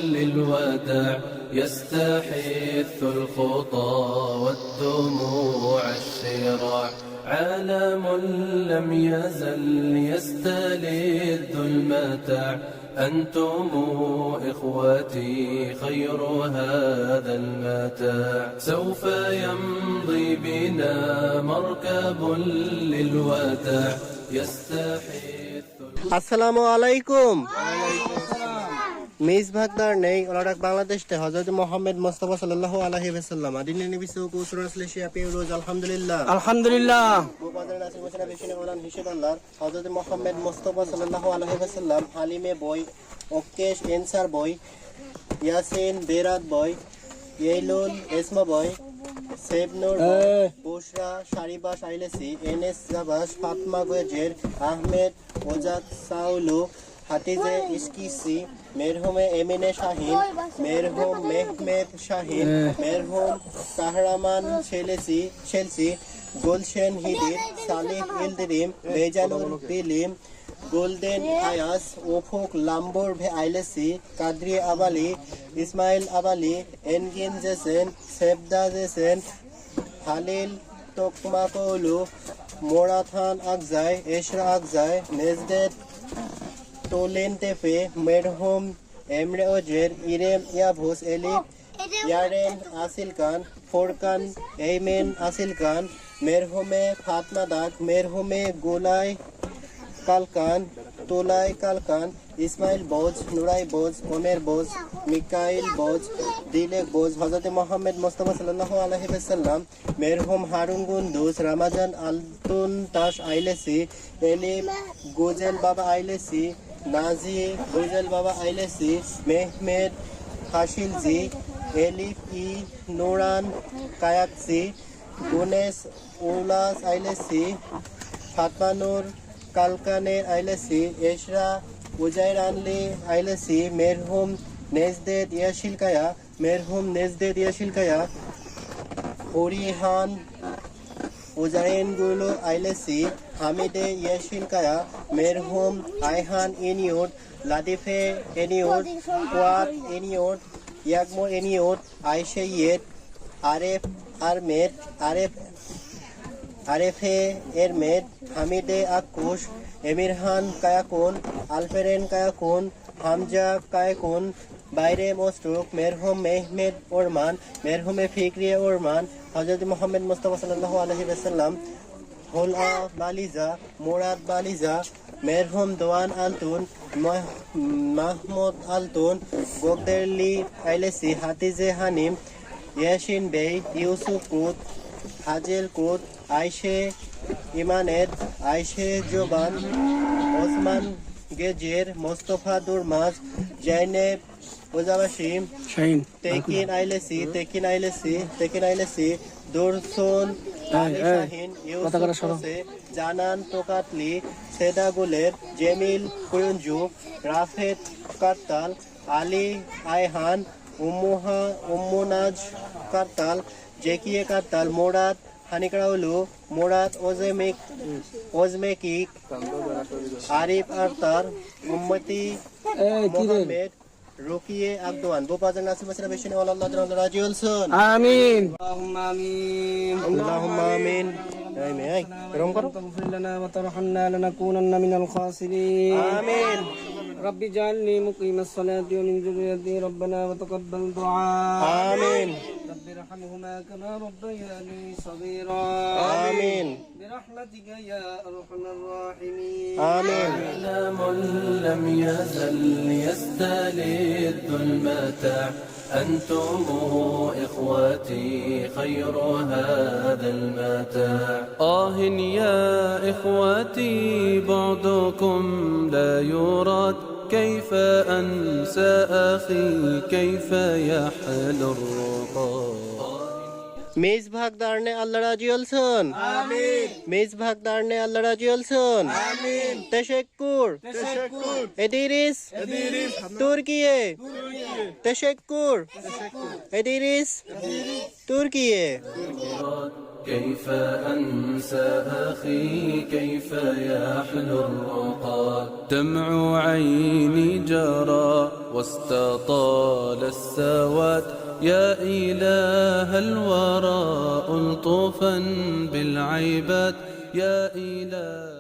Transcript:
للوداع يستحث الخطى والدموع الشراع عالم لم يزل يستلذ المتاع أنتم إخوتي خير هذا المتاع سوف يمضي بنا مركب للوداع يستحث আসসালামু আলাইকুম মিস ভাগদার নেই ওলাডাক বাংলাদেশ তে হযরত মুহাম্মদ মুস্তাফা সাল্লাল্লাহু আলাইহি ওয়াসাল্লাম আদিনে নবী সৌকু সুরাসলিশি আপি রোজ আলহামদুলিল্লাহ বুবাজার নাসির মাসনা বেশিনে ওলান হিসেব আল্লাহ হযরত মুহাম্মদ মুস্তাফা সাল্লাল্লাহু আলাইহি ওয়াসাল্লাম হালিমে বই ওকেশ এনসার বই ইয়াসিন বেরাত বই ইয়েলুল ইসমা বই সেবনুর বুশরা শারিবা শাইলেসি এনএস জাবাস ফাতমা গোয়েজের আহমেদ ওজাদ সাউলু হাতিজে ইসকিসি মেরহুমে এমিনে শাহিন মেরহুম মেহমেদ শাহিন মেরহুম কাহরামান শেলসি গুলশেন হিদির সালিহ ইলদিরিম বেজানুর বিলিম গোল্ডেন আয়াস ওফুক লাম্বুর ভে আইলেসি কাদরি আবালি ইসমাইল আবালি এনগিন জেসেন সেবদা জেসেন হালিল তোকমাকৌলু মোরাথান আকজাই এশরা আকজাই নেজদেদ টোলেন তেফে মেরহুম এমরে ওজের ইরেম ইয়াভুস এলিফ ইয়ারেন আসিল খান ফোরকান এইমেন আসিল খান মেরহুমে ফাতমা দাগ মেরহুমে গোলাই কালকান তোলাই কালকান ইসমাইল বোজ নুরাই বোজ ওমের বোজ মিকাইল বোজ দিলেক বোজ হযরত মুহাম্মদ মুস্তাফা সাল্লাল্লাহু আলাইহি ওয়াসাল্লাম মেরহুম হারুন গুন্দুস রামাজান আলতুন তাশ আইলেসি এলিফ গোজেল বাবা আইলেসি নাজি গোজেল বাবা আইলেসি মেহমেদ হাশিলজি এলিফ ই নুরান কায়াকসি গুনেস উলাস আইলেসি ফাতমানুর কালকানে আইলেসি এশরা উজাইর আনলি আইলেসি মেরহুম নেজদেদ ইয়াশিলকায়া মেরহুম নেজদেদ ইয়াশিলকায়া হরিহান উজাইন গুলো আইলেসি হামিদে ইয়াশিলকায়া মেরহুম আইহান এনিউট লাদিফে এনিউট কোয়াত এনিউট ইয়াকমো এনিউট আইশেইয়েদ আরেফ আরমেদ আরেফে এরমেদ হামিদে আকুশ এমিরহান কায়াকুন আলফেরেন কায়াকুন হামজা কায়াকুন বাইরে মস্টুক মেরহুম মেহমেদ ওরমান মেরহুমে ফিকরিয়া ওরমান হযরত মুহাম্মদ মুস্তাফা সাল্লাল্লাহু আলাইহি ওয়াসাল্লাম হোলা বালিজা মুরাদ বালিজা মেরহুম দোয়ান আলতুন মাহমুদ আলতুন গোগদেরলি আইলেসি হাতিজে হানিম ইয়াসিন বেই ইউসুফ কুত হাজেল কুত আইশে ইমানেদ আইশে জোবান ওসমান গেজের মোস্তফা দুরমাজ জাইনেব ওজাবাসিম তেকিন আইলেসি দুরসুন আলী শাহিন ইউসুফ জানান তোকাতলি সেদাগুলের জেমিল কুয়ঞ্জু রাফেদ কারতাল আলী আয়হান উম্মুনাজ কারতাল জেকিয়ে কারতাল মোরাদ হানিকরাউলু মোরাদ ওজমেকিক আরিফ আরতার উম্মতি মোহাম্মদ রুকিয়ে আকদওয়ান বুবাজান নাসির মাসনা বেশিনে আল্লাহ রাজি হলছুন আমিন আল্লাহুম্মা আমিন আমিন রং করো তাগফির লানা ওয়া তারহামনা লানাকুনান্না মিনাল খাসিরিন আমিন رب اجعلني مقيم الصلاة ومن ذريتي ربنا وتقبل دعاء آمين رب ارحمهما كما ربياني صغيرا آمين برحمتك يا أرحم الراحمين آمين عالم لم يزل يستلذ المتاع أنتم إخوتي خير هذا المتاع يا إخوتي بعدكم لا يراد كيف أنسى أخي كيف يحل الرقاد Misbah darne Allah razı olsun. Amin. Misbah darne Allah razı olsun. Amin. Teşekkür. Teşekkür. Ederiz. Ederiz. Türkiye. Türkiye. Teşekkür. Teşekkür. Ederiz. Ederiz. Türkiye. كيف أنسى أخي كيف يحلو الرقاد دمع عيني جرى واستطال السواد يا إله الورى ألطفا بالعباد يا إله